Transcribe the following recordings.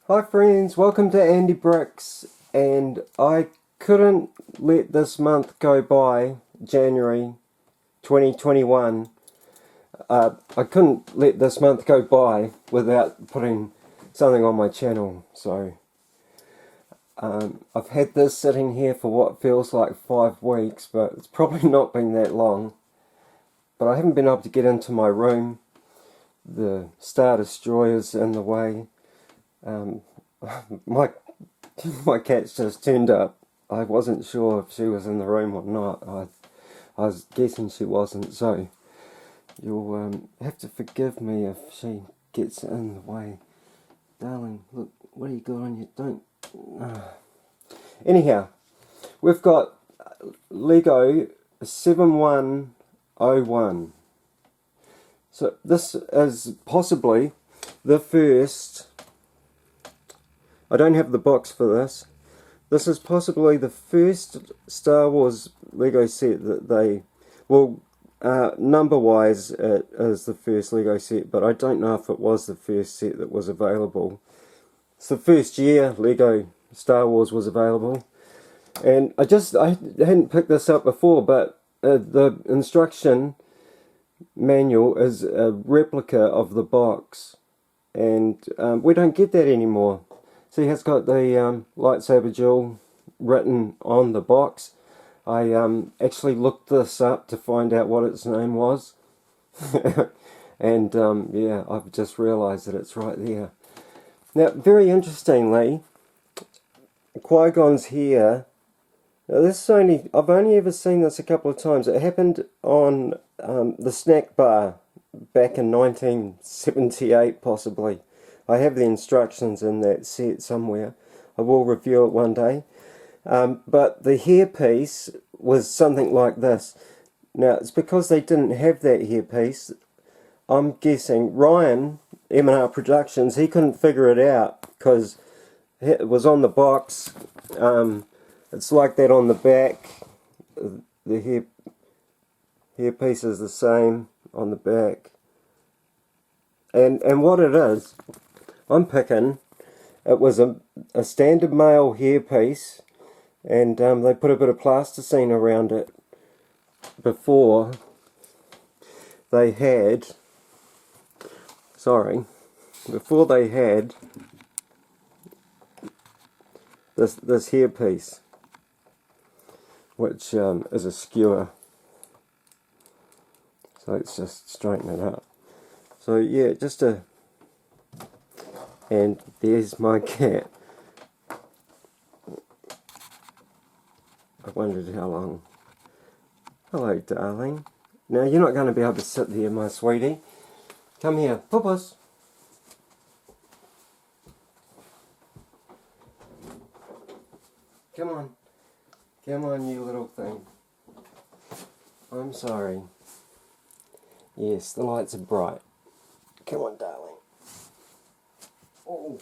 Hi friends, welcome to Andy Bricks, and I couldn't let this month go by, January 2021. I couldn't let this month go by without putting something on my channel, so I've had this sitting here for what feels like 5 weeks, but it's probably not been that long. But I haven't been able to get into my room. The Star Destroyer's in the way. My cat's just turned up. I wasn't sure if she was in the room or not. I was guessing she wasn't, so you'll have to forgive me if she gets in the way. Darling, look, what do you got on you? Don't... Anyhow, we've got Lego 7101. So this is possibly the first... I don't have the box for this. This is possibly the first Star Wars Lego set that they... Well, number-wise it is the first Lego set, but I don't know if it was the first set that was available. It's the first year Lego Star Wars was available. And I hadn't picked this up before, but the instruction manual is a replica of the box. And we don't get that anymore. See, it's got the Lightsaber Duel written on the box. I actually looked this up to find out what its name was. And yeah, I've just realised that it's right there. Now, very interestingly, Qui-Gon's here. Now, this is I've only ever seen this a couple of times. It happened on the snack bar back in 1978, possibly. I have the instructions in that set somewhere. I will review it one day. But the hairpiece was something like this. Now, it's because they didn't have that hairpiece. I'm guessing Ryan, M&R Productions, he couldn't figure it out because it was on the box. It's like that on the back. The hairpiece is the same on the back. And what it is, I'm picking, it was a standard male hairpiece, and they put a bit of plasticine around it before they had, before they had this hairpiece, which is a skewer. So let's just straighten it up. So yeah, just a... And there's my cat. I wondered how long. Hello, darling. Now, you're not going to be able to sit there, my sweetie. Come here. Puppus. Come on. Come on, you little thing. I'm sorry. Yes, the lights are bright. Come on, darling. Oh,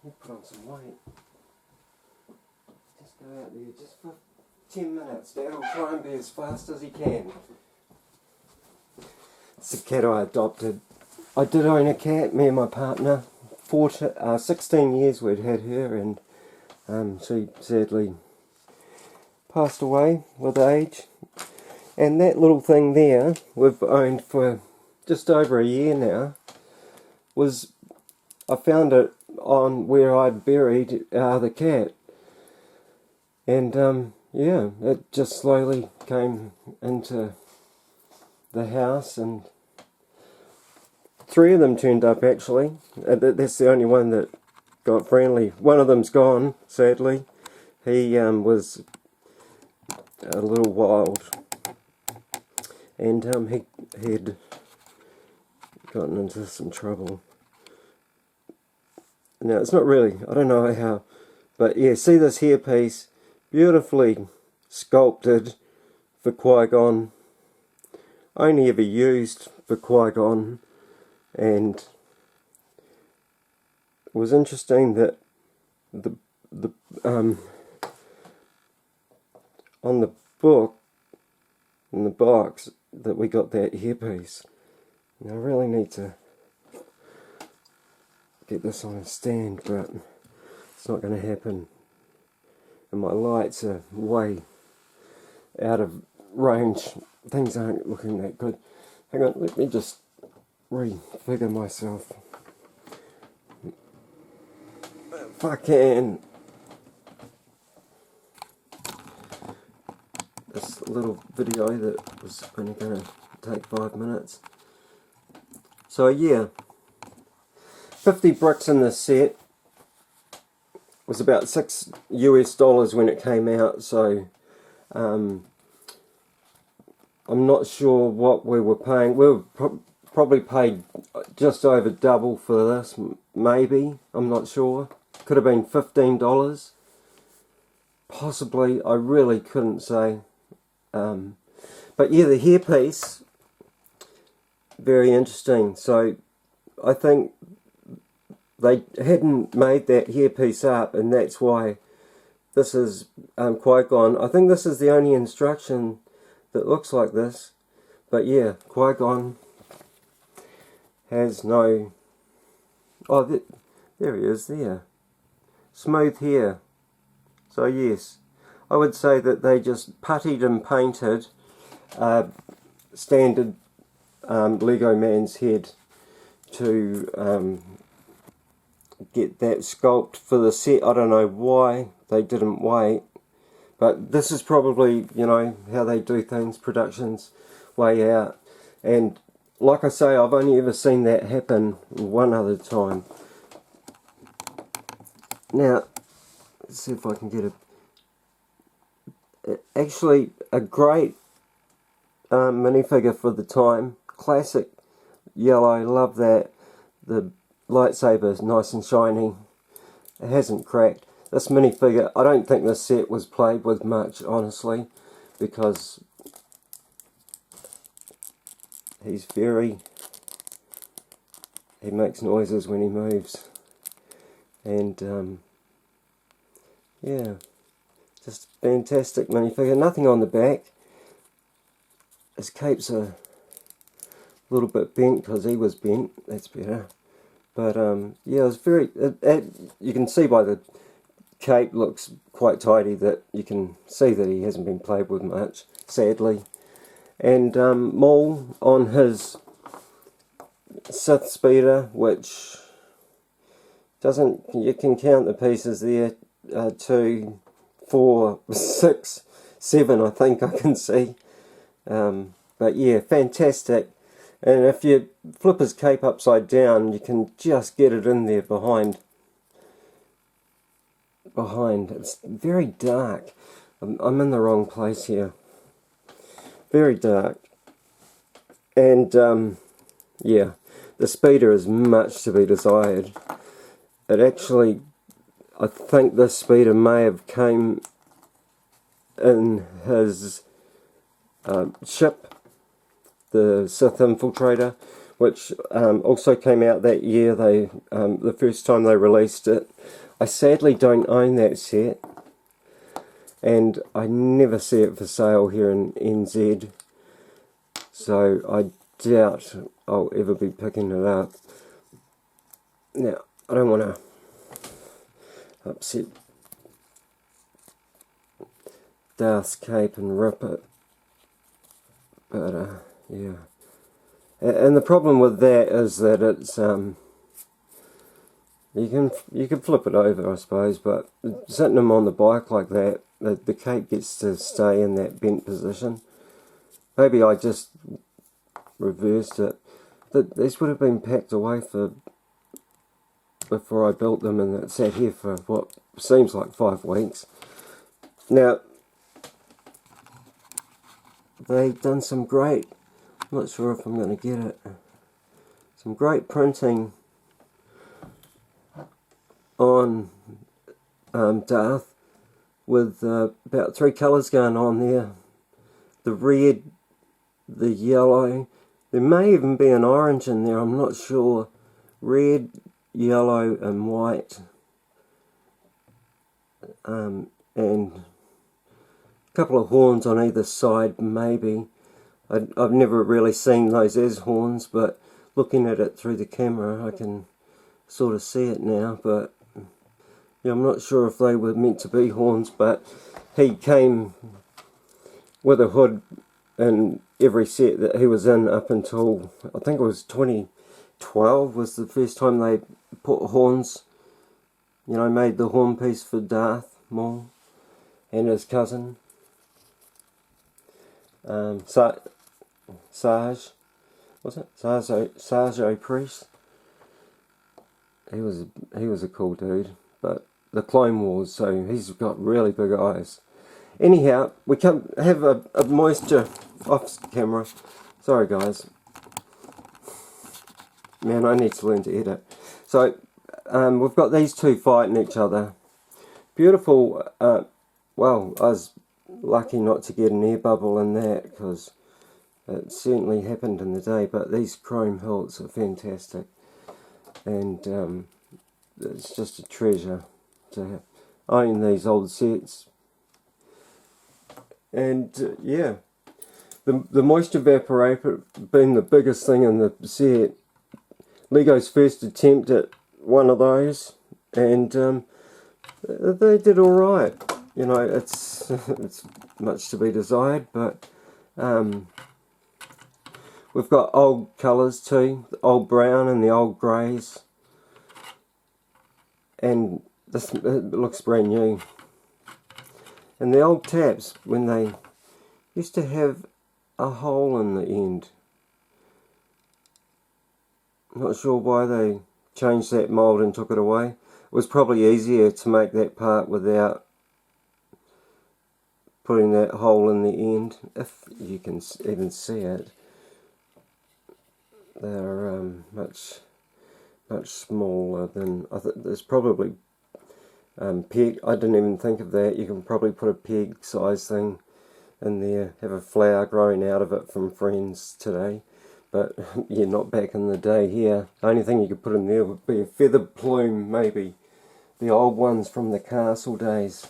you put on some weight. Just go out there just for 10 minutes. Dad will try and be as fast as he can. It's a cat I adopted. I did own a cat, me and my partner. 16 years we'd had her, and she sadly passed away with age. And that little thing there, we've owned for just over a year now, I found it on where I'd buried the cat. And yeah, it just slowly came into the house, and 3 of them turned up actually. That's the only one that got friendly. One of them's gone, sadly. He was a little wild, and he'd gotten into some trouble. Now, it's not really, I don't know how, but yeah, see this hairpiece, beautifully sculpted for Qui-Gon, only ever used for Qui-Gon, and it was interesting that on the book, in the box, that we got that hairpiece. Now I really need to get this on a stand, but it's not going to happen. And my lights are way out of range. Things aren't looking that good. Hang on, let me just refigure myself. If I can. This little video that was only going to take 5 minutes. So yeah, 50 bricks in this set was about $6 US when it came out, so I'm not sure what we were paying. We were probably paid just over double for this, maybe, I'm not sure. Could have been $15, possibly, I really couldn't say. But yeah, the hairpiece, very interesting. So I think they hadn't made that hairpiece up, and that's why this is Qui-Gon. I think this is the only instruction that looks like this. But yeah, Qui-Gon has no... Oh, there he is there. Smooth hair. So yes, I would say that they just puttied and painted standard Lego man's head to get that sculpt for the set. I don't know why they didn't wait, but this is probably, you know, how they do things, productions way out. And like I say, I've only ever seen that happen one other time. Now, let's see if I can get actually a great minifigure for the time. Classic yellow, love that. The lightsaber is nice and shiny. It hasn't cracked. This minifigure, I don't think this set was played with much, honestly, because he makes noises when he moves. And yeah, just fantastic minifigure. Nothing on the back. His cape's a little bit bent because he was bent. That's better. But yeah, it's very. You can see by the cape looks quite tidy that you can see that he hasn't been played with much, sadly. And Maul on his Sith speeder, which doesn't. You can count the pieces there. 2, 4, 6, 7. I think I can see. But yeah, fantastic. And if you flip his cape upside down, you can just get it in there behind. It's very dark. I'm in the wrong place here. Very dark. And yeah, the speeder is much to be desired. It actually, I think this speeder may have came in his ship, the Sith Infiltrator, which also came out that year. They the first time they released it. I sadly don't own that set, and I never see it for sale here in NZ, so I doubt I'll ever be picking it up. Now, I don't want to upset Darth's cape and rip it, but yeah. And the problem with that is that it's you can flip it over, I suppose, but sitting him on the bike like that, the cape gets to stay in that bent position. Maybe I just reversed it. These would have been packed away before I built them, and it sat here for what seems like 5 weeks. Now, they've done some great, I'm not sure if I'm going to get it, some great printing on Darth, with about 3 colours going on there. The red, the yellow, there may even be an orange in there, I'm not sure. Red, yellow and white, and a couple of horns on either side, maybe. I've never really seen those as horns, but looking at it through the camera I can sort of see it now, but yeah, I'm not sure if they were meant to be horns, but he came with a hood in every set that he was in up until, I think it was 2012 was the first time they put horns, you know, made the horn piece for Darth Maul and his cousin, Sarge, was it? Sarge Priest. He was a cool dude, but the Clone Wars, so he's got really big eyes. Anyhow, we can have a moisture off camera. Sorry guys. Man, I need to learn to edit. So, we've got these two fighting each other. Beautiful, well, I was lucky not to get an air bubble in that, because it certainly happened in the day, but these chrome hilts are fantastic. And it's just a treasure to own these old sets. And yeah, the moisture evaporator being the biggest thing in the set. Lego's first attempt at one of those, and they did all right. You know, it's much to be desired, but we've got old colours too, the old brown and the old greys, and this, it looks brand new. And the old tabs, when they used to have a hole in the end. Not sure why they changed that mould and took it away. It was probably easier to make that part without putting that hole in the end, if you can even see it. They're much smaller than, I think there's probably peg. I didn't even think of that. You can probably put a peg size thing in there, have a flower growing out of it from friends today. But yeah, not back in the day here. The only thing you could put in there would be a feathered plume, maybe. The old ones from the castle days.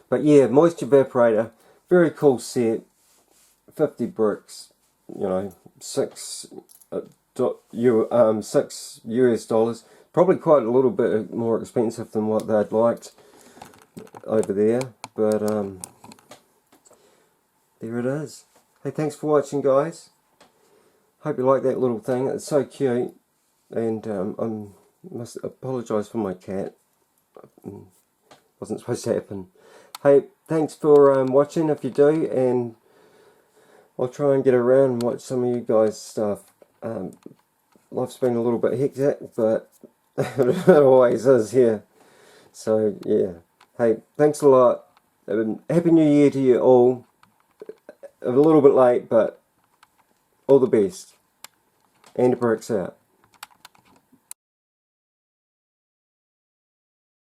But yeah, moisture evaporator, very cool set. 50 bricks, you know, $6 US dollars. Probably quite a little bit more expensive than what they'd liked over there. But there it is. Hey, thanks for watching, guys. Hope you like that little thing. It's so cute. And I must apologise for my cat. Wasn't supposed to happen. Hey, thanks for watching if you do, and I'll try and get around and watch some of you guys' stuff. Life's been a little bit hectic, but it always is here. So yeah. Hey, thanks a lot. Happy New Year to you all. A little bit late, but all the best. And bricks out.